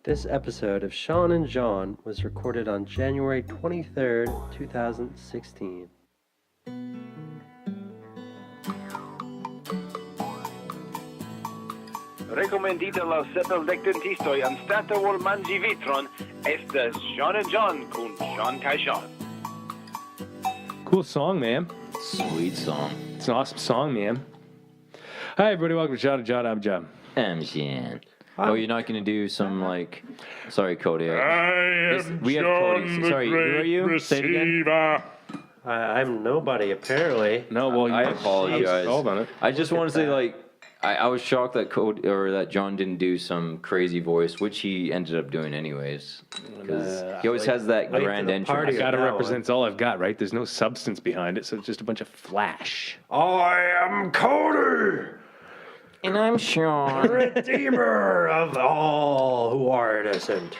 This episode of Sean and John was recorded on January 23rd, 2016. Recomendita la sepelvectentistoi anstata vol mangi vitron estas Sean and John kun Sean Kai Sean. Cool song, man. Sweet song. It's an awesome song, man. Hi, everybody. Welcome to John and John. I'm John. I'm Shan. Oh, you're not going to do some, like... Sorry, Cody. I am we have John Cody. the Sorry, who are you? Great Say it again. Receiver. I'm nobody, apparently. No, well, I apologize. Hold on it. I just want to say, like, I was shocked that Cody or that John didn't do some crazy voice, which he ended up doing anyways. Because he always has that late to grand the entrance. party. Gotta Now, represents all I've got, right? There's no substance behind it, so it's just a bunch of flash. I am Cody, And I'm Sean. Redeemer of All who are innocent.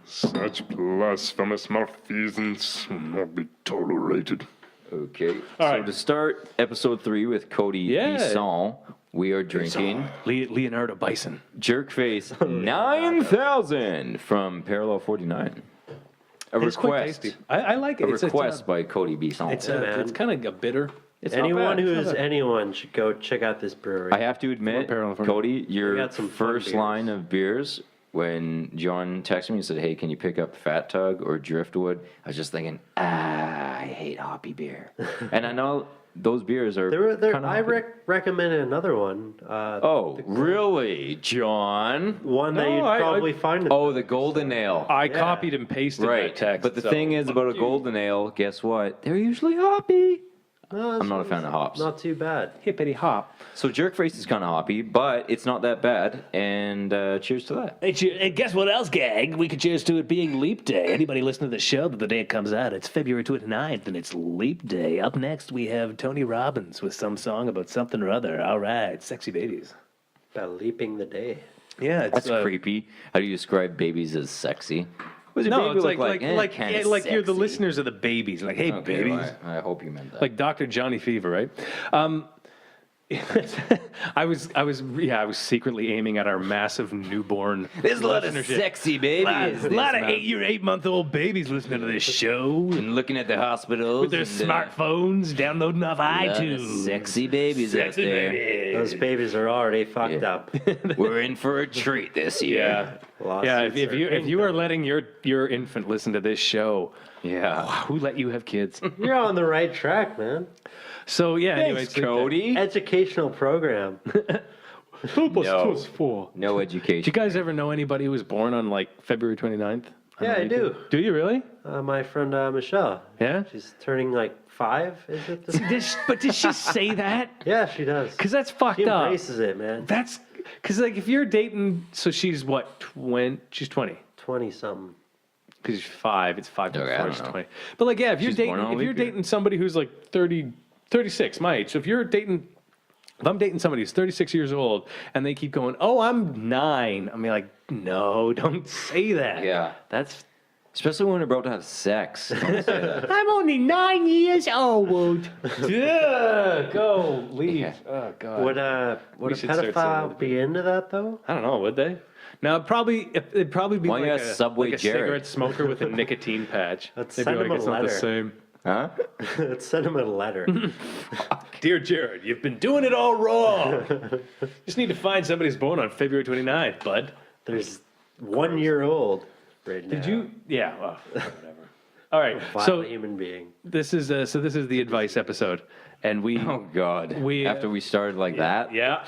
such blasphemous malfeasance will not be tolerated. Okay. All So right. to start episode 3 with Cody Yeah. Bisson, we are drinking Leonardo Bison. Jerkface 9000 from Parallel 49. A It's quite request. tasty. I like it. A It's request by Cody Bisson. man. it's kind of a bitter. It's not Anyone bad. who is anyone should go check out this brewery. I have to admit, Parallel 49. Cody, your got some fun first beers. line of beers when John texted me and said, "Hey, can you pick up Fat Tug or Driftwood?" I was just thinking, I hate hoppy beer, and I know those beers are kind of. I recommended another one. Oh, really, John? One that No, you'd I- probably find. Oh, the Golden Ale. I copied and pasted Right, that text. but the so thing is about a fuck you. Golden Ale, guess what? They're usually hoppy. I'm not a fan of hops. Not too bad. Hippity hop. So Jerkface is kind of hoppy, but it's not that bad. And cheers to that. Hey, guess what else, gang? We could cheers to it being Leap Day. Anybody listening to the show the day it comes out, it's February 29th, and it's Leap Day. Up next, we have Tony Robbins with some song about something or other. All right, sexy babies. About leaping the day. Yeah, it's That's creepy. How do you describe babies as sexy? What does a No, baby it's look like kinda you're the sexy. listeners of the babies. Like, hey, Okay, babies. well, I hope you meant that. Like Dr. Johnny Fever, right? I was secretly aiming at our massive newborn. There's a lot of listenership. sexy babies. A lot of There's 8-month-old babies listening to this show and looking at the hospitals with their and, smartphones, downloading off lot of iTunes. sexy babies out Sexy there. babies. Those babies are already fucked Yeah. up. We're in for a treat this year. Yeah, Lawsuits if are you are letting your infant listen to this show, Yeah. who let you have kids? You're on the right track, man. So yeah, anyways, Thanks, Cody. Educational program. No. Four. No Do education. you guys ever know anybody who was born on like February 29th? Yeah, I do. Do you really? My friend Michelle. Yeah. She's turning like 5, is it? This? But did she say that? Yeah, she does. Because that's fucked She up. embraces it, man. That's because like if you're dating, so she's what? She's 20. 20-something. Because she's 5, it's 5 to Okay, I 4, don't she's know. 20. But like, yeah, if you're She's dating, born on a if you're leap year. dating somebody who's like 30, 36, my age. So if I'm dating somebody who's 36 years old and they keep going, oh, I'm 9. I mean, like, no, don't say that. Yeah. That's. Especially when we're about to have sex. Don't say that. I'm only 9 years old. Yeah, go leave. Yeah. Oh God. Would a should start saying pedophile that. be into that though? I don't know. Would they? Now it'd probably be Why don't you like ask Subway like a Jared? cigarette smoker with a nicotine patch. Let's They'd be send like, him a it's not the letter." same. Huh? Let's send him a letter. Dear Jared, you've been doing it all wrong. Just need to find somebody who's born on February 29th, bud. There's 1 year old right now. Did you? Yeah. Well, whatever. All right. Vile So human being. this is the advice episode, and we. Oh, God. We, After we started like that, Yeah.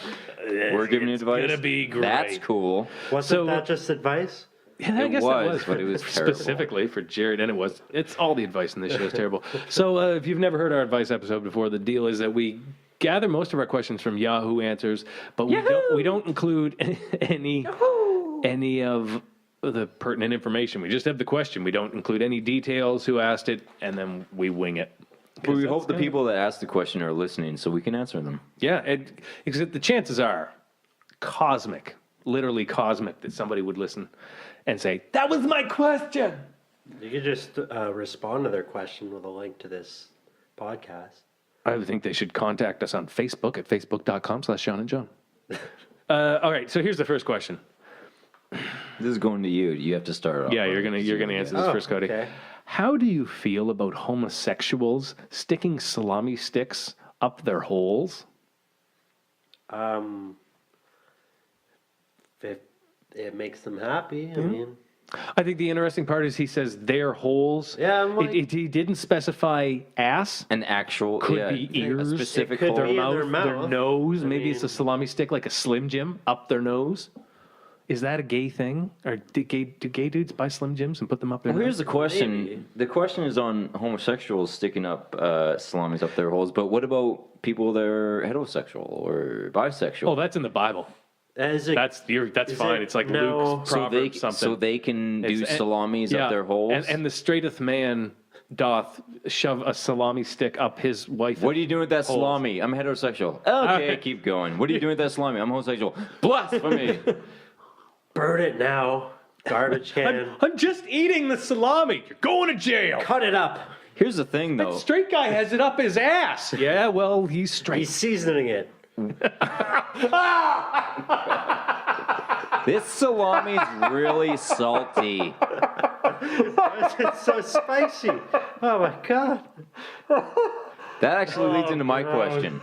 we're giving advice. gonna be great. That's cool. Wasn't So- that just advice? Yeah, I It guess was, it was, but it was terrible. specifically for Jared, and it's all the advice in this show is terrible. So if you've never heard our advice episode before, the deal is that we gather most of our questions from Yahoo Answers, but we don't include any of the pertinent information. We just have the question. We don't include any details, who asked it, and then we wing it. But we that's hope the kinda- people that asked the question are listening so we can answer them. Yeah, except the chances are cosmic, literally cosmic, that somebody would listen and say, "That was my question." You could just respond to their question with a link to this podcast. I would think they should contact us on Facebook at facebook.com/Sean and John. All right, so here's the first question. This is going to you. You have to start off. Yeah, you're gonna answer this first, Cody. Okay. How do you feel about homosexuals sticking salami sticks up their holes? If it makes them happy, I mean, I think the interesting part is he says their holes. Yeah, I'm like- he didn't specify ass. An actual Could be ears, a specific It could hole. their be in mouth, their their mouth. nose. I Maybe it's a mean- salami stick, like a Slim Jim, up their nose. Is that a gay thing? Or do gay dudes buy Slim Jims and put them up their Well, here's nose? the question. Maybe. The question is on homosexuals sticking up salamis up their holes, but what about people that are heterosexual or bisexual? Oh, that's in the Bible. Is it, That's is fine. it- It's like no. Luke's so they Proverbs something. so they can do It's- salamis up their holes. And the straightest man doth shove a salami stick up his wife. What are you doing with that holes. salami? I'm heterosexual. Okay, right. keep going. What are you doing with that salami? I'm homosexual. Blasphemy. burn it now? Garbage can. I'm just eating the salami. You're going to jail. Cut it up. Here's the thing, That though. straight guy has it up his ass. Yeah, well, he's straight. He's seasoning it. This salami is really salty. It's so spicy. Oh my god. That actually leads into my God. question.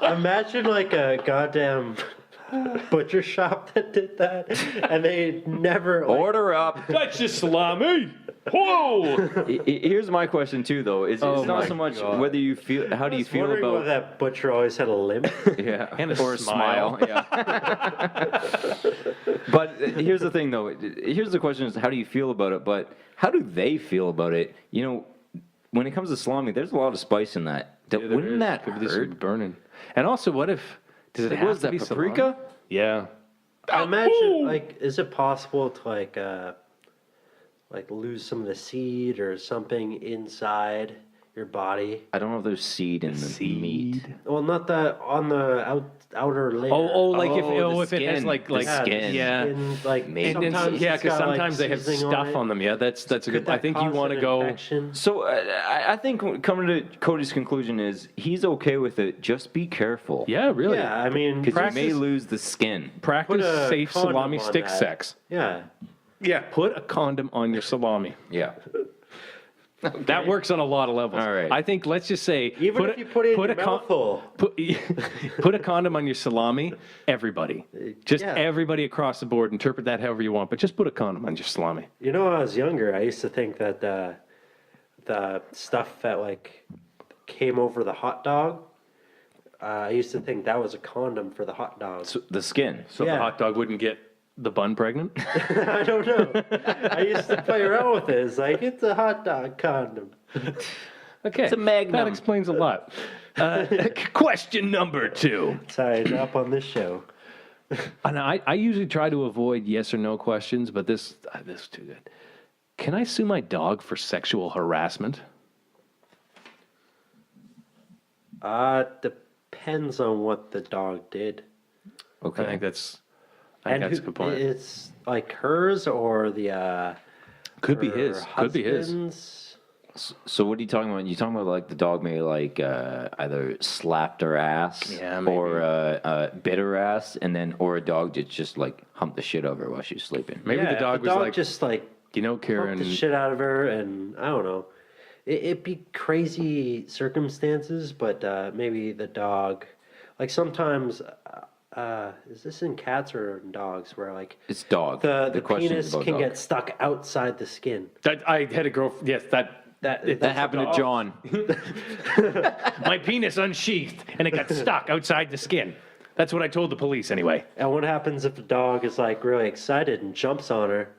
Imagine like a goddamn butcher shop that did that, and they never like, Order up. That's just salami. Whoa! Here's my question too, though. It's Oh not my so much God. whether you feel. How do I you was feel wondering why about? that butcher always had a limp. Yeah, And a or smile. Yeah. But here's the thing, though. Here's the question: is how do you feel about it? But how do they feel about it? You know, when it comes to salami, there's a lot of spice in that. Wouldn't that Could be this hurt? burning. And also, what if does it Like, have what is to that, be paprika? salami? Yeah. I imagine like, is it possible to like lose some of the seed or something inside your body? I don't know if there's seed in the meat. Well, not the on the outer layer. Like Oh, the if it has skin. like The yeah. skin. Yeah. skin, like Maybe. sometimes Yeah, it's because got, like, sometimes they have seasoning stuff it. on them. Yeah, that's a Could good. I that think you cause want to an go. infection? So I think coming to Cody's conclusion is he's okay with it. Just be careful. Yeah, really. Yeah, I mean, Because you may Practice- lose the skin. Practice Put a safe condom salami on stick that. sex. yeah. Yeah, put a condom on your salami. Yeah. That works on a lot of levels. All right. I think let's just say Even if you put it in your a mouth hole. put a condom on your salami. Everybody, just Yeah. everybody across the board. Interpret that however you want, but just put a condom on your salami. You know, when I was younger, I used to think that the stuff that like came over the hot dog, I used to think that was a condom for the hot dog. So the skin. So Yeah. the hot dog wouldn't get the bun pregnant. I don't know. I used to play around with it. It's like, it's a hot dog condom. Okay, It's a Magnum. That explains a lot. Question number 2. Sorry, up on this show. And I usually try to avoid yes or no questions, but this is too good. Can I sue my dog for sexual harassment? Depends on what the dog did. Okay. I think that's a good point. It's like hers or the Could be her his. Could be his. husband's? So what are you talking about? You talking about like the dog may like either slapped her ass Yeah, maybe. or bit her ass, and then or a dog just like humped the shit out of her while she was sleeping. Maybe Yeah, the dog if was like, just like you know, pumped Karen. the shit out of her, and I don't know. It'd be crazy circumstances, but maybe the dog, like sometimes, is this in cats or in dogs, where like It's dog. the question is penis about can dog. get stuck outside the skin. That I had a girl. Yes, that That happened to John. my penis unsheathed and it got stuck outside the skin. That's what I told the police anyway. And what happens if the dog is like really excited and jumps on her,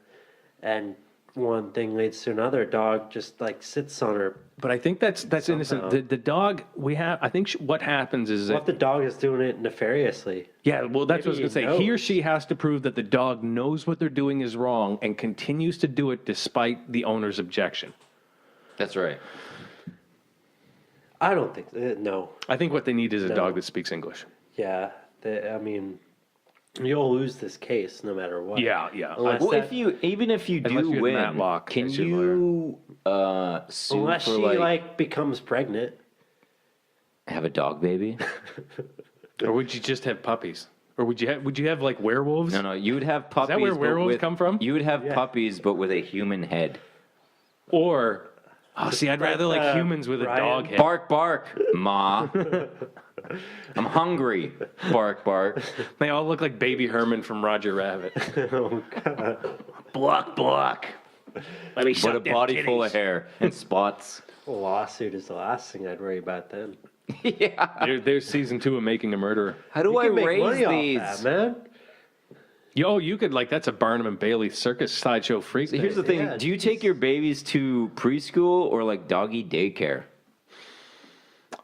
and one thing leads to another? Dog just like sits on her. But I think that's innocent. The dog we have. I think what happens is What if that the dog is doing it nefariously? yeah. Well, that's what I was Maybe gonna say. he He or knows. she has to prove that the dog knows what they're doing is wrong and continues to do it despite the owner's objection. That's right. I don't think no. I think what they need is a No. dog that speaks English. Yeah, I mean, you'll lose this case no matter what. Yeah. Unless Well, that- if you Unless do you're win, Matlock can as your you sue unless for she like, like becomes pregnant. have a dog baby? Or would you just have puppies? Or would you have like werewolves? No, you would have puppies. that where but werewolves with- come from? You would have puppies, but with a human head. Or see, I'd rather like humans with a Brian dog head. Bark, bark, ma. I'm hungry. Bark, bark. They all look like Baby Herman from Roger Rabbit. Block, block. Let me But shut a body full of hair and spots. A lawsuit is the last thing I'd worry about then. Yeah. There's season 2 of Making a Murderer. How do You I can make raise money these? off that, man. You could like that's a Barnum and Bailey circus sideshow freak. So here's the thing. thing: Yeah, do you take your babies to preschool or like doggy daycare?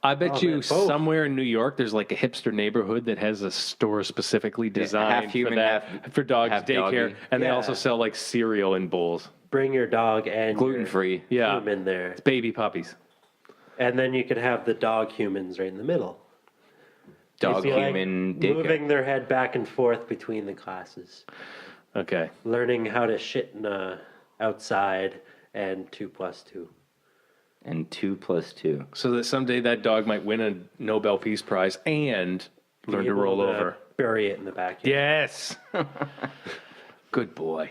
I bet you man, both. somewhere in New York there's like a hipster neighborhood that has a store specifically designed half human, for that half- for dogs half daycare, doggy. and they Yeah. also sell like cereal in bowls. Bring your dog and Gluten your free. Yeah, human there. baby puppies. And then you could have the dog humans right in the middle. Dog Be like human daycare. moving their head back and forth between the classes. Okay. Learning how to shit in outside and 2+2. And 2 + 2. So that someday that dog might win a Nobel Peace Prize and learn to Be able roll over. Bury it in the backyard. Yes. Good boy.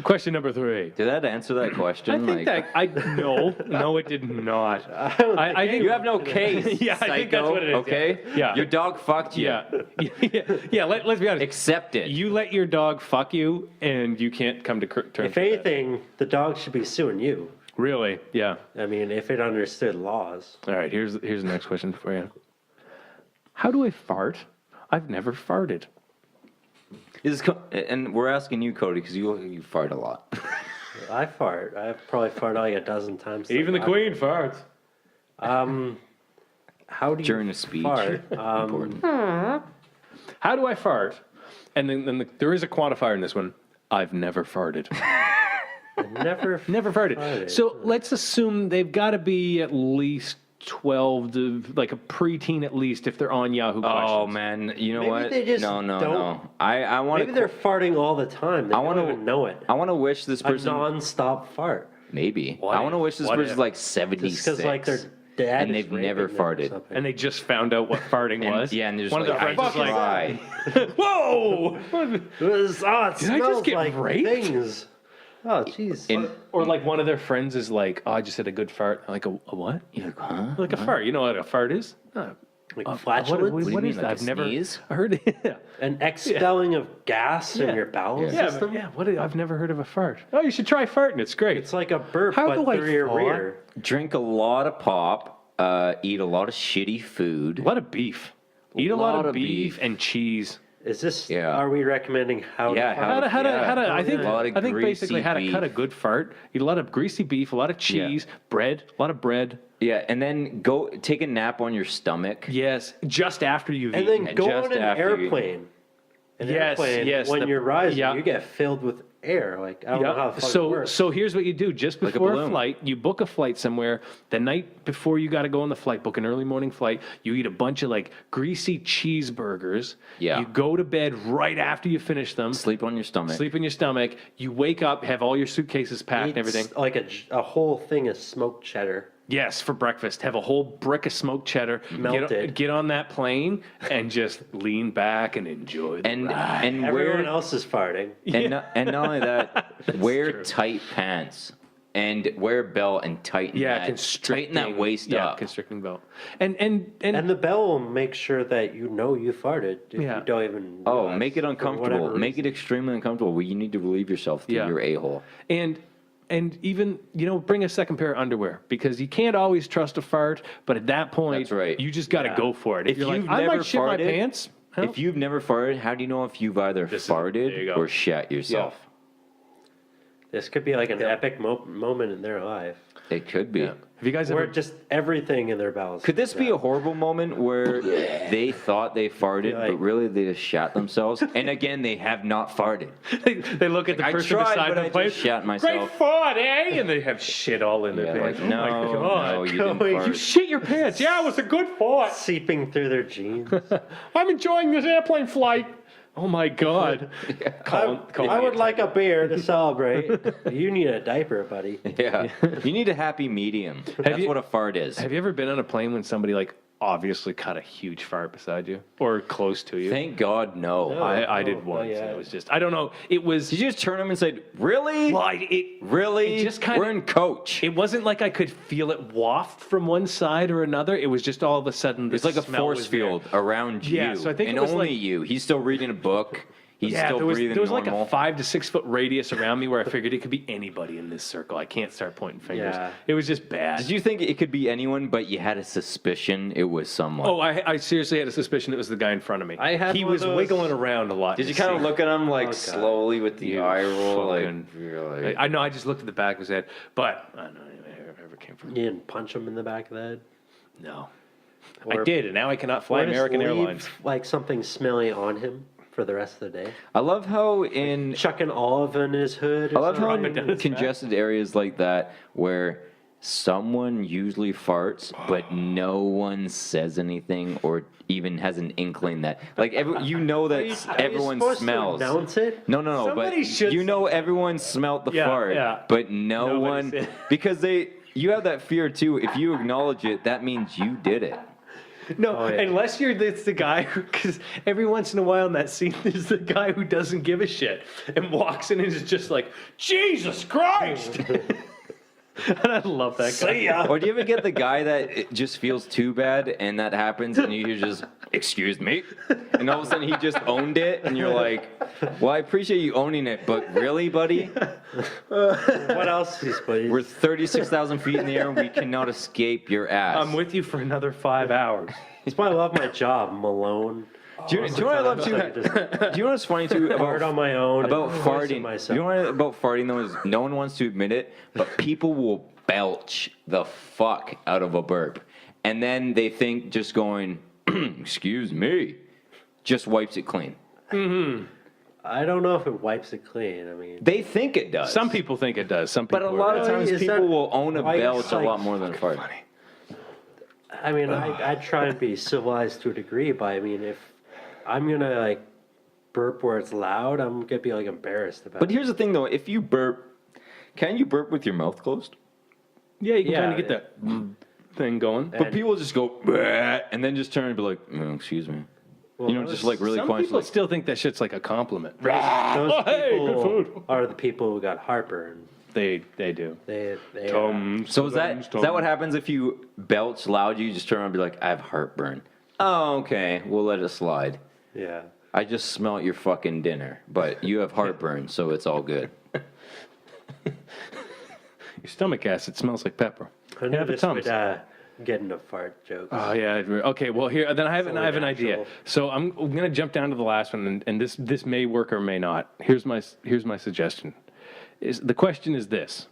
Question number 3. Did that answer that question? I think no, it did not. I think You have no case. Yeah, I think that's psycho, what it is, Okay. Yeah. Your dog fucked you. yeah. Let's be honest. Accept it. You let your dog fuck you, and you can't come to terms. If with that. anything, the dog should be suing you. Really, yeah. I mean, if it understood laws. All right, here's the next question for you. How do I fart? I've never farted. And we're asking you, Cody, because you fart a lot. I fart. I've probably farted like a dozen times. Even the Like, queen farts. How do you During a speech. fart? Important. How do I fart? And then there is a quantifier in this one. I've never farted. Never Never farted. farted. So let's assume they've got to be at least 12 to like a preteen at least if they're on Yahoo questions. Oh man, you know Maybe what? they just no. don't- I want Maybe they're farting all the time. They wanna- don't even know it. I want to wish this A person. non-stop fart. Maybe. What I want to if? wish this What person's if? like Just 76. because like their dad And is they've never raping them or farted. something. And they just found out what farting And- was. yeah, and they're just one like, of their friends is I like, try. "Whoa!" It Did smells I just get like raped? things. Oh, jeez. And- Or like one of their friends is like, "Oh, I just had a good fart." Like a what? You're like, huh? Like a fart. You know what a fart is? Like What flatulence? what you is mean, that? like I've a never sneeze? heard it. Yeah. An expelling of gas Yeah. in your bowel Yeah. system? Yeah, I've never heard of a fart. Oh, you should try farting. It's great. It's like a burp, How but do I through your fart? rear. Drink a lot of pop. Eat a lot of shitty food. a lot of beef. Eat a lot of beef and cheese. Is this? Yeah. Are we recommending how? Yeah, to fart? How to Yeah. I think A lot of I think basically greasy how to beef. cut a good fart. Eat a lot of greasy beef, a lot of cheese, bread, a lot of bread. Yeah, and then go take a nap on your stomach. Yes, just after you've And eaten. then go just on an after you- airplane. An Yes, airplane, yes, when the- you're rising, yeah. you get filled with air. Like, I don't know how the fuck it So works. so here's what you do: just Like a before a balloon. flight, you book a flight somewhere. The night before you got to go on the flight, book an early morning flight. You eat a bunch of like greasy cheeseburgers. Yeah. You go to bed right after you finish them. Sleep on your stomach. Sleep in your stomach. You wake up, have all your suitcases packed, and everything. Like a whole thing of smoked cheddar. Yes, for breakfast. Have a whole brick of smoked cheddar. Melted. Get on that plane and just lean back and enjoy the And ride. and Everyone wear else is farting. and not only that, wear true. tight pants and wear a belt and tighten constricting that waist up. constricting belt. And And the bell will make sure that you know you farted if Yeah. you don't even. Oh, realize make it for uncomfortable. whatever Make it reason. extremely uncomfortable where you need to relieve yourself through Yeah. your a-hole. and even bring a second pair of underwear because you can't always trust a fart. But at that point, That's right. you just got to Yeah. go for it. If, If you're like, you've I never might shit my farted- pants. Hell, If you've never farted, how do you know if you've either there you farted go. or shat yourself? This could be like an epic moment in their life. It could be. have you guys Where ever? just everything in their bowels. Could this be a horrible moment where they thought they farted, Like- but really they just shat themselves? And again, they have not farted. they look at the I person tried, beside but them I playing. just shat Great myself. fart, eh? And they have shit all in their Yeah, pants. like, Oh my no, God. no, you didn't Going- fart. You shit your pants. Yeah, it was a good fart. seeping through their jeans? I'm enjoying this airplane flight. Oh my God. I would like a beer to celebrate. You need a diaper, buddy. Yeah. You need a happy medium. That's you- what a fart is. Have you ever been on a plane when somebody like obviously cut a huge fart beside you or close to you? Thank God, no. I did once. yeah. And it was just, I don't know. It was. Did you just turn him and say, really? Well, Really? it just kind We're in coach. It wasn't like I could feel it waft from one side or another. It was just all of a sudden. The It's like a smell force was there. field around you. Yeah, so I think and it was only like- you. He's still reading a book. He's Yeah, still there was breathing like normal. a 5 to 6 foot radius around me where I figured it could be anybody in this circle. I can't start pointing fingers. Yeah. It was just bad. Did you think it could be anyone, but you had a suspicion it was someone? Oh, I seriously had a suspicion it was the guy in front of me. I had he one of was those- wiggling around a lot. Did you kind of look at him like God. slowly with the You eye roll? Like, fucking- you're like, I know. I just looked at the back of his head, but I don't know where it came from. You didn't punch him in the back of the head? No, Or- I did, and now I cannot fly Or just American leave, Airlines. like something smelly on him for the rest of the day. I love how in Chucking olive in his hood. Or I love how something. in congested areas like that where someone usually farts, but no one says anything or even has an inkling that, like, you know that Are you everyone supposed to smells. announce it? No, Somebody but should you know everyone smelt the Yeah, fart, yeah. but no Nobody one said- because you have that fear too. If you acknowledge it, that means you did it. No, Oh, yeah. unless it's the guy who, because every once in a while in that scene, there's the guy who doesn't give a shit and walks in and is just like, Jesus Christ! And I love that guy. See ya. Or do you ever get the guy that it just feels too bad and that happens and you just, excuse me? And all of a sudden he just owned it and you're like, well, I appreciate you owning it, but really, buddy? What else is please? We're 36,000 feet in the air and we cannot escape your ass. I'm with you for another 5 hours. That's why I love my job, Malone. do you know what I love too? Just Do you know what's funny too fart on my own. about and voicing farting? myself. You know what about farting though is no one wants to admit it, but people will belch the fuck out of a burp. And then they think just going, excuse me, just wipes it clean. I don't know if it wipes it clean. I mean, They think it does. Some people think it does. Some people but a are lot of bad. times Is people that- will own a like, belch a like- lot more than a fart. I mean, I try and be civilized to a degree, but I mean, if I'm gonna like burp where it's loud, I'm gonna be like embarrassed about But it. here's the thing though, if you burp, can you burp with your mouth closed? Yeah, you can Yeah, kind of get that thing going. But people just go, "Bleh," and then just turn and be like, excuse me. You know, just like really Some quiet. people Like, still think that shit's like a compliment. Those Hey, good people food. are the people who got heartburn. They do. They so is that what happens if you belch loud? You just turn around and be like, I have heartburn. Oh, okay. We'll let it slide. yeah. I just smelt your fucking dinner, but you have heartburn, so it's all good. Your stomach acid smells like pepper. I knew Have a this Tums. would get into fart jokes. Oh yeah. Okay. Well, here then I have only an idea. natural. So I'm gonna jump down to the last one, and this may work or may not. Here's my suggestion. The question is this: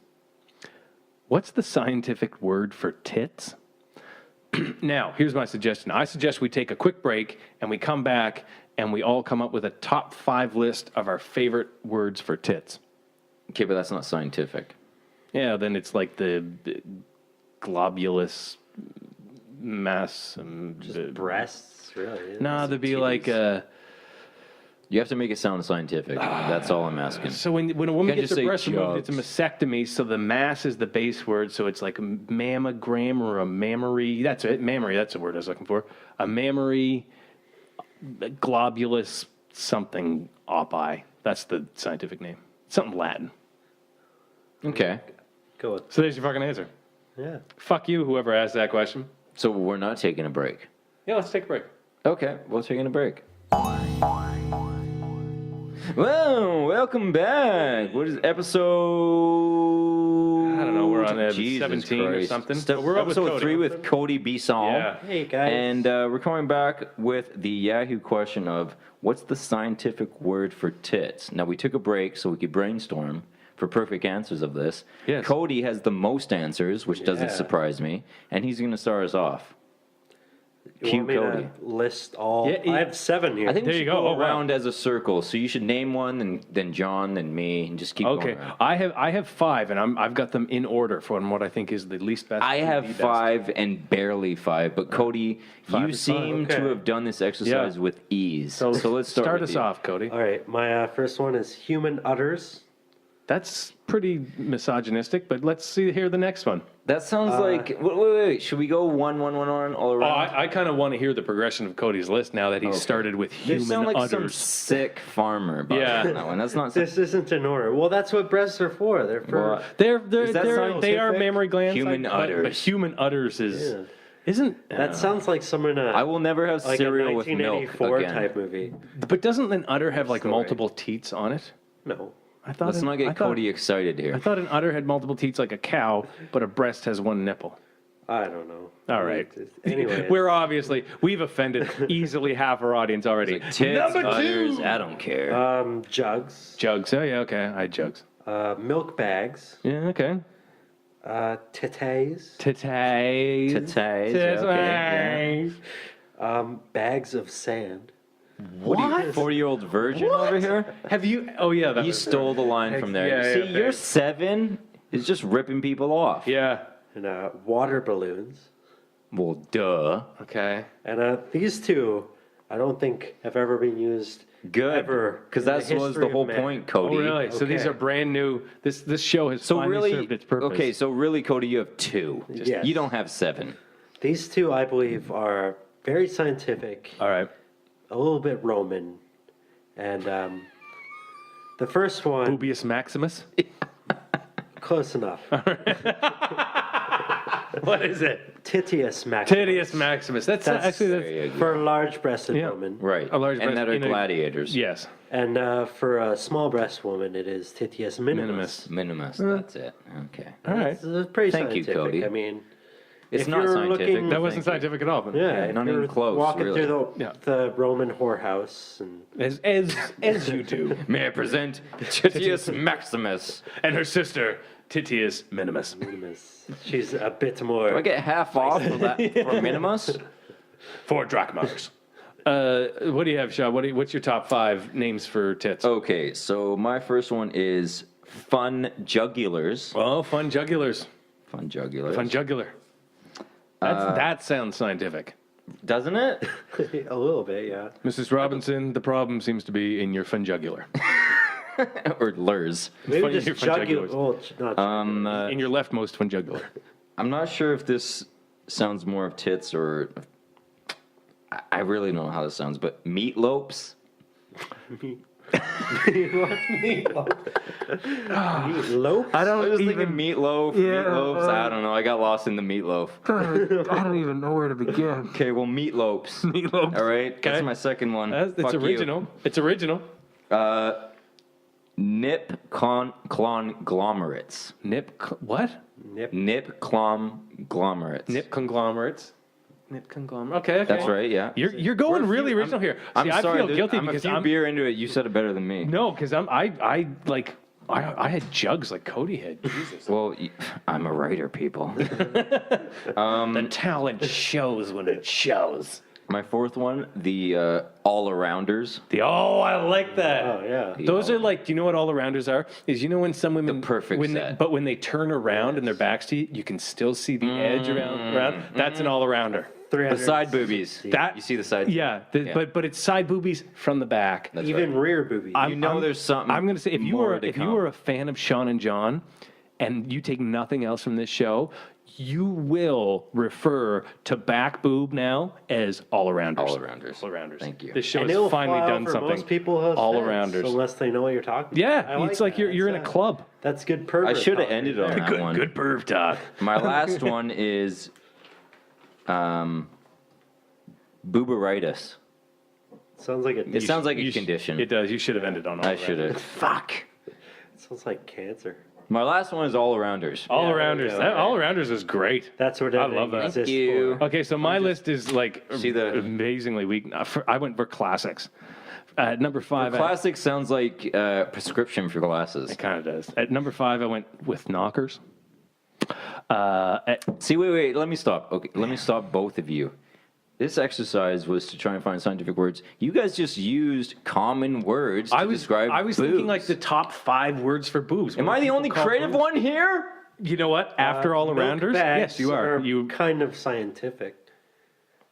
what's the scientific word for tits? Now, here's my suggestion. I suggest we take a quick break and we come back and we all come up with a top 5 list of our favorite words for tits. Okay, but that's not scientific. Yeah, then it's like the globulous mass. Just breasts, really. No, there'd be like You have to make it sound scientific. That's all I'm asking. so when a woman Can't gets just her say breast removed, it's a jugs. mastectomy. So the mass is the base word. So it's like a mammogram or a mammary. That's it. Mammary. That's the word I was looking for. A mammary globulous something opi. That's the scientific name. Something Latin. Okay. Go with, So there's your fucking answer. yeah. Fuck you, whoever asked that question. So we're not taking a break. Yeah, let's take a break. Okay, we're taking a break. Well, welcome back. What is episode? I don't know, we're on Jesus 17 or Christ. something. Step, We're up with episode Cody. 3 with Cody Bisson. Yeah. Hey guys. And we're coming back with the Yahoo question of what's the scientific word for tits? Now, we took a break so we could brainstorm for perfect answers of this. Yes. Cody has the most answers, which doesn't Yeah. surprise me, and he's going to start us off. You Cue want me Cody. to list all? Yeah, I have 7 here. I think we There should you go. go Oh, wow. around as a circle. So you should name one, then John, then me, and just keep Okay, going around. I have 5, and I've got them in order from what I think is the least best. I to have the best. 5 and barely 5, but Cody, 5 you is fine. seem to Okay. have done this exercise Yeah. with ease. So let's start with us you. off, Cody. All right, my first one is human udders. That's pretty misogynistic, but let's hear the next one. That sounds like. Wait. Should we go one all Oh, around? I kind of want to hear the progression of Cody's list now that he started with They human sound like some udders. sick farmer. Yeah. That one. That's not. This isn't in order. Well, that's what breasts are for. They're for. Well, They that are scientific? mammary glands. Human but udders. human udders is Yeah. isn't. That sounds like some in a I will never have like a cereal with milk 1984 again. type movie. But doesn't an udder have like Story. multiple teats on it? No, I thought. Let's not get Cody excited I here. thought an udder had multiple teats like a cow, but a breast has one nipple. I don't know. All right. Anyway, We've offended easily half our audience already. Tits, udders, I don't care. jugs, Jugs. Oh yeah, okay. I had jugs. milk bags, Yeah, okay. titties, Titties. Titties, okay, bags of sand. What? 40-year-old virgin over here? Have you? Oh yeah, that You was stole the line from there. Yeah, See, yeah, you're thanks. 7 is just ripping people off. Yeah. And water balloons. Well, duh. Okay. And these two, I don't think have ever been used Good. ever. Because in that the was history the of whole man. point, Cody. Oh really? So these Okay. are brand new. This show has So finally really, served its purpose. okay, so really, Cody, you have 2. Yes. You don't have 7. These two, I believe, are very scientific, All right. a little bit Roman, and the first one, Boobius Maximus. close enough. What is it? Titius maximus. Titius Maximus. That's That's actually that's, for a large-breasted Yeah. woman. Right. A large and breast that are in a- gladiators. yes. And for a small breast woman, it is Titius minimus. Minimus. Minimus, that's it. Okay. All right. It's pretty Thank you, scientific. Cody. I mean, It's if not you're scientific. looking- That wasn't scientific at all. But yeah, if not you're even close, walking really. through Yeah. the Roman whorehouse, and As you do. May I present Titius Maximus? And her sister, Titius Minimus. minimus, she's a bit more. Do I get half off for that for Minimus? 4 drachmas. What do you have, Shaw? What's your top 5 names for tits? Okay, so my first one is fun jugulars. Oh, fun jugulars. Fun jugulars. Fun jugular. That sounds scientific. Doesn't it? A little bit, yeah. Mrs. Robinson, the problem seems to be in your fun jugular. Or lurs. Maybe funny just you're from jugular. Jaguars. Well, not jugular. In your leftmost fun jugular. I'm not sure if this sounds more of tits or. I really don't know how this sounds, but meatlopes. Meatloaf? I I don't was thinking meatloaf, meatloafs. I don't know. I got lost in the meatloaf. I don't even know where to begin. Okay, well, meatloafs. Meatloaf. All right, that's Okay. my second one. It's Fuck you. original. It's original. Nip conglomerates. What? Nip conglomerates. Nip conglomerates. Nip conglomerate. Okay, okay. That's right. Yeah. You're going really original here. I'm See, sorry. I feel guilty I'm because a few I'm beer into it. You said it better than me. no, because I had jugs like Cody had. Jesus. Well, I'm a writer, people. The talent shows when it shows. My fourth one, the all-arounders. I like that. Oh, yeah. Those are like, do you know what all-arounders are? Is you know when some women, The perfect when set. but when they turn around and their backs to you, you can still see the edge around. That's an all-arounder. The side boobies. That You see the side? Yeah, but it's side boobies from the back. That's Even right. rear boobies. You know there's something I'm going to say if you more were to if you come. were a fan of Sean and John, and you take nothing else from this show, you will refer to back boob now as all-arounders. All-arounders. All-arounders. Thank you. This show and has it'll finally fly done over something. most people's all-arounders. heads, unless they know what you're talking Yeah, about. it's like you're in a club. That's good pervert. I should have talk ended right on there. that one. Good perv talk. My last one is booberitis. Sounds like It sounds like a You sh- condition. It does. You should have ended on all I around. should have. Fuck. sounds like cancer. My last one is all-arounders. All-arounders. there we go. All-arounders is great. That's what I love that. exists Thank you. for. Okay, so my list is like See the- amazingly weak. I went for classics. At number 5, Classic sounds like prescription for glasses. it kind of does. At number 5, I went with knockers. See, wait. Let me stop. Okay, let me stop both of you. This exercise was to try and find scientific words. You guys just used common words to describe I was thinking like boobs. the top 5 words for boobs. Am What I do the people only call creative boobs? one here? You know what? After all-arounders, Milk bags yes, you are. You kind of scientific.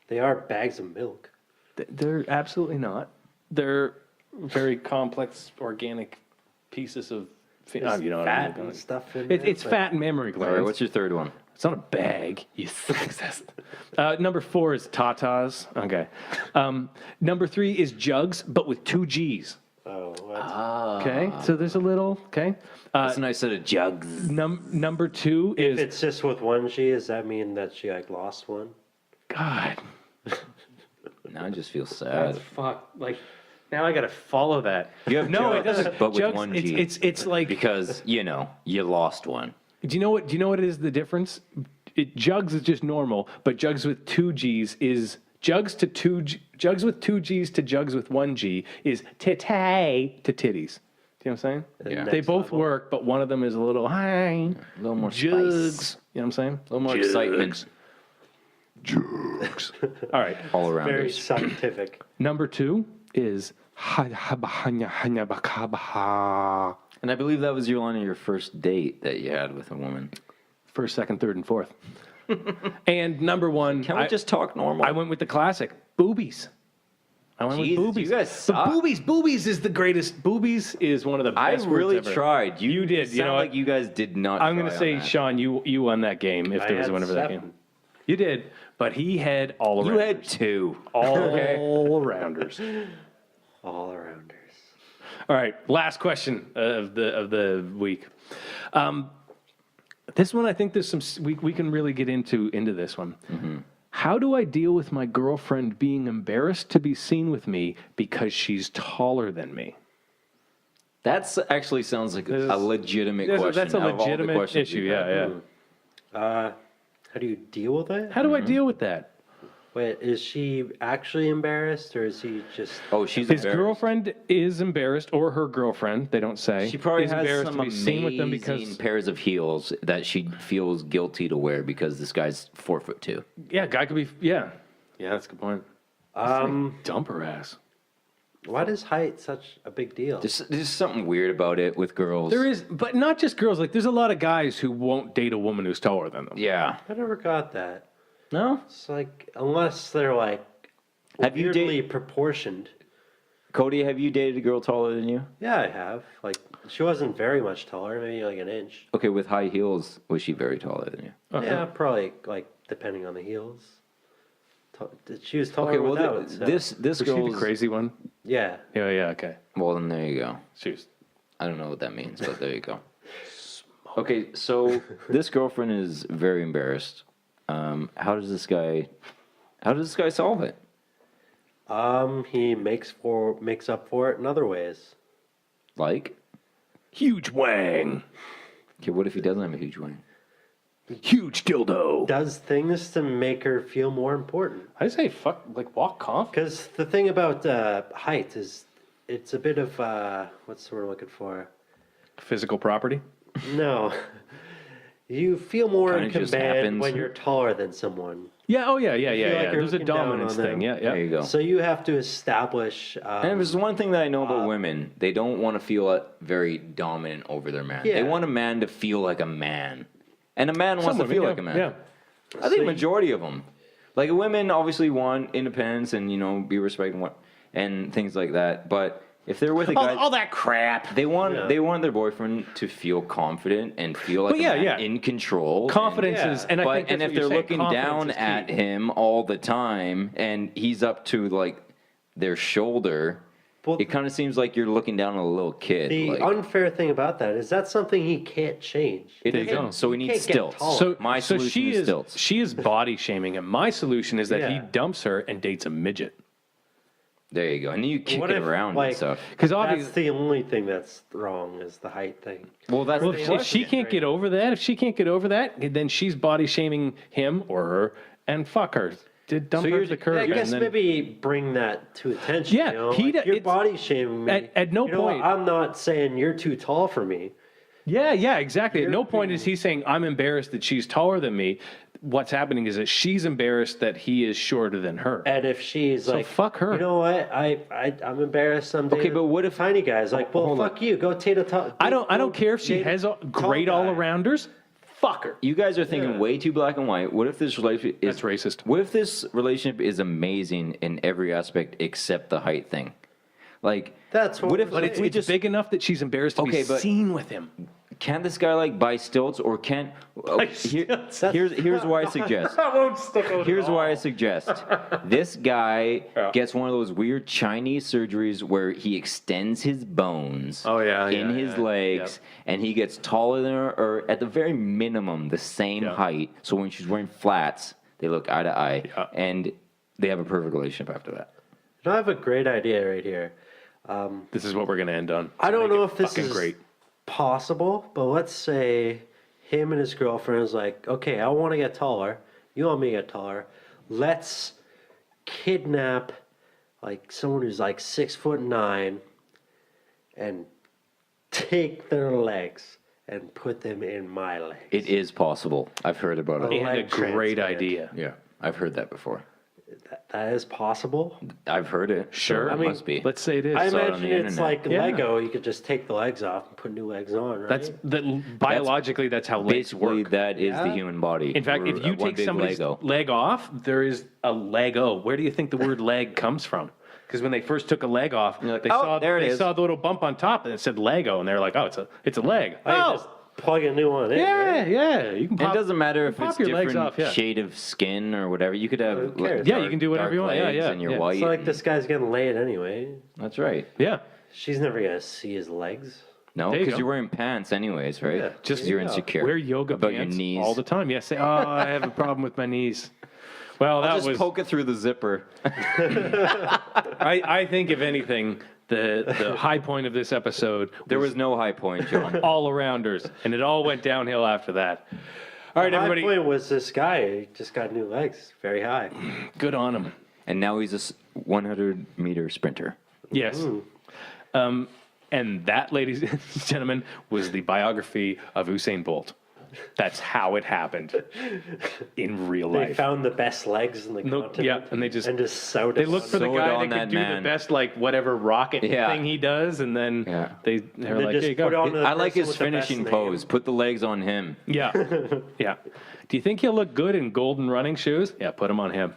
They are bags of milk. They're absolutely not. They're very complex organic pieces of You know what I Fat mean? and stuff in It's there, fat and mammary All right, glands. what's your third one? It's not a bag, you sexist. Number 4 is tatas. Okay. Number 3 is jugs, but with 2 G's. Oh, what? Okay, so there's a little. Okay. That's a nice set of jugs. Number 2 If is it's just with one G, does that mean that she like lost one? God. Now I just feel sad. That's fuck. Like now I gotta follow that. You have No, it jugs, doesn't. but with Jugs, one it's, G. it's like. Because, you know, you lost one. Do you know what? Do you know what is the difference? Jugs is just normal, but jugs with 2 G's is jugs with 2 G's to jugs with 1 G is titty to titties. Do you know what I'm saying? Yeah. They both work, but one of them is a little high. A little more Jugs. spice. You know what I'm saying? A little more excitement All right. all around Very us. scientific. Number 2 is And I believe that was your line of your first date that you had with a woman. first, second, third, and fourth. And number 1, Can we just talk normal? I went with the classic boobies. I went Jesus, with boobies. you guys suck. But boobies is the greatest. Boobies is one of the I best words really ever. tried. You did. It You know sounded what? like you guys did not. I'm going to try say, on that. Sean, you won that game if I there was had whenever that 7. game. You did, but he had all You arounders. had 2. All rounders. All arounders. All right, last question of the week. This one, I think there's some we can really get into this one. Mm-hmm. How do I deal with my girlfriend being embarrassed to be seen with me because she's taller than me? That's actually sounds like a legitimate question. That's a out of all the legitimate questions issue. we've had. Yeah. How do you deal with it? How do I deal with that? Wait, is she actually embarrassed, or is he just? Oh, she's His embarrassed. girlfriend is embarrassed, or her girlfriend, they don't say. She probably is has embarrassed some to be seen with them amazing because pairs of heels that she feels guilty to wear because this guy's 4'2". guy could be that's a good point. Dump her ass. Why is height such a big deal? There's something weird about it with girls. There is, but not just girls. Like, there's a lot of guys who won't date a woman who's taller than them. Yeah. I never got that. No? It's like unless they're like Have you weirdly proportioned. Cody, have you dated a girl taller than you? Yeah, I have. Like she wasn't very much taller, maybe like an inch. Okay, with high heels, was she very taller than you? Yeah, probably like depending on the heels. She was taller Okay, well, without. So. this Was she girl's... the crazy one? Yeah. Yeah, okay. Well, then there you go. She was. I don't know what that means, but there you go. Okay, so this girlfriend is very embarrassed. How does this guy solve it? He makes up for it in other ways. Like, Huge wang. okay, what if he doesn't have a huge wing? Huge dildo. Does things to make her feel more important. I say walk confident. Because the thing about height is, it's a bit of what's the word I'm looking for? Physical property. No, you feel more in Kinda just command happens. when you're taller than someone. Yeah, feel like you're There's a looking down dominance on thing. them. Yeah. There you go. So you have to establish. And there's one thing that I know about women. They don't want to feel very dominant over their man. Yeah. They want a man to feel like a man. And a man wants Some to women, feel yeah, like a man. Yeah. I think majority of them. Like women obviously want independence and, be respected and things like that. But if they're with a guy... All that crap. They want their boyfriend to feel confident and feel like But yeah, a man yeah. in control. Confidence Yeah. is, and I But think and that's if what they're you're saying, looking down confidence is at key. him all the time and he's up to like their shoulder, Well, it kind of seems like you're looking down on a little kid. the like, unfair thing about that is that's something he can't change. it There you isn't. go. So we You need can't get stilts. taller. So My solution she is stilts. She is body shaming him. My solution is that he Yeah. dumps her and dates a midget. There you go. And then you kick What it if, around like, and stuff. Because That's obviously, the only thing that's wrong is the height thing. Well, that's well, the if she question. can't get over that, then she's body shaming him or her, and fuck her. Did dump So her you're- to the curb. I guess and then, maybe bring that to attention. Yeah, you're it's- body shaming me. at no point- I'm not saying you're too tall for me. Yeah, exactly. At no point being- is he saying, I'm embarrassed that she's taller than me. What's happening is that she's embarrassed that he is shorter than her. And if she's like, fuck her. You know what? I'm embarrassed. I'm dating but what if- tiny guys like? Well, Hold on. fuck you. Go date a tall. I don't care if she has great guy. all-arounders. Fuck her. You guys are thinking Yeah. way too black and white. What if this relationship is That's racist. What if this relationship is amazing in every aspect except the height thing? Like, That's what if we're But saying. it's big enough that she's embarrassed to Okay, be but- seen with him. Can this guy like buy stilts, or can? Here's why I suggest. That won't stick out. Here's why I suggest. This guy gets one of those weird Chinese surgeries where he extends his bones Oh, yeah, in yeah, his yeah, legs, and he gets taller than her, or at the very minimum, the same Yeah. height. So when she's wearing flats, they look eye to eye, Yeah. and they have a perfect relationship after that. I have a great idea right here. This is what we're gonna end on. I don't Make know it if this fucking is great. possible, but let's say him and his girlfriend is like, okay, I want to get taller. You want me to get taller. Let's kidnap like someone who's like 6'9" and take their legs and put them in my legs. It is possible. I've heard about it. And a leg great transplant. idea. Yeah, I've heard that before. That is possible. I've heard it. Sure. So I it mean, must be. Let's say it is. I saw it on imagine the it's internet. like Yeah. Lego. You could just take the legs off and put new legs on, right? That's biologically that's how legs Basically, work. that is the Yeah. human body. In fact, We're if you one take big somebody's Lego. leg off, there is a Lego. Where do you think the word leg comes from? Because when they first took a leg off, You're like, they "Oh, saw there it they is." saw the little bump on top and it said Lego, and they're like, "Oh, it's a leg." I just plug a new one in. yeah, right? yeah. You can It pop, doesn't matter if pop it's your legs different off, yeah. shade of skin or whatever. You could have Who cares? Yeah, you can do whatever dark you want. Yeah, legs yeah, and you're yeah. white. It's not like this guy's getting laid anyway. That's right. Yeah, She's never gonna see his legs. No, There you because go. you're wearing pants anyways, right? Yeah. Just Yeah. you're insecure. wear yoga about pants your knees. all the time. Yeah, say, "Oh, I have a problem with my knees." Well, I'll that just was. poke it through the zipper. I think if anything, the high point of this episode There was no high point, John. all arounders, and it all went downhill after that. All right, My everybody, point was this guy he just got new legs, very high. good on him. And now he's a 100-meter sprinter. Yes. And that, ladies and gentlemen, was the biography of Usain Bolt. That's how it happened in real They life. found the best legs in the No, continent. yeah, and they just sewed they it looked on. for the Sewed guy on that that could do man. the best, like whatever rocket Yeah. thing he does, and then Yeah. they're They like, just "Here you put go." on the I like person his with the best finishing name. pose. Put the legs on him. Yeah, yeah. Do you think he'll look good in golden running shoes? Yeah, put them on him.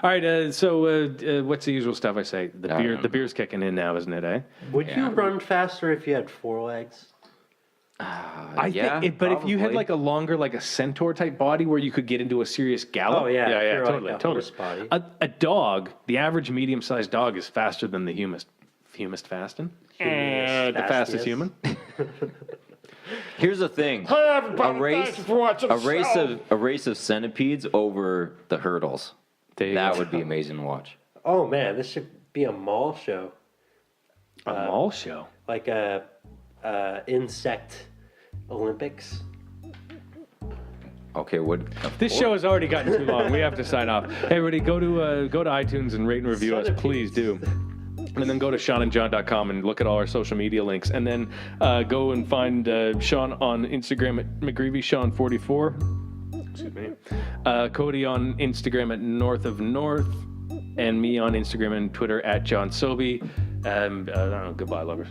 All right. So, what's the usual stuff I say? The beer's kicking in now, isn't it? Eh? Would Yeah. you run faster if you had 4 legs? I yeah, think, but if you had probably. like a longer, like a centaur type body where you could get into a serious gallop. Oh, yeah, if yeah, you're like totally, a totally. horse body. A dog, the average medium-sized dog, is faster than the fastest fastiest. human. Here's the thing: a race of centipedes over the hurdles. There you That go. would be amazing to watch. Oh man, this should be a mall show, A mall show. like a insect Olympics. Okay, what? This show has already gotten too long. We have to sign off. Hey, everybody, go to iTunes and rate and review us, please do. And then go to SeanandJohn.com and look at all our social media links. And then go and find Sean on Instagram at McGreevySean44. Excuse me. Cody on Instagram at North of North. And me on Instagram and Twitter at John Sobey. Goodbye, lovers.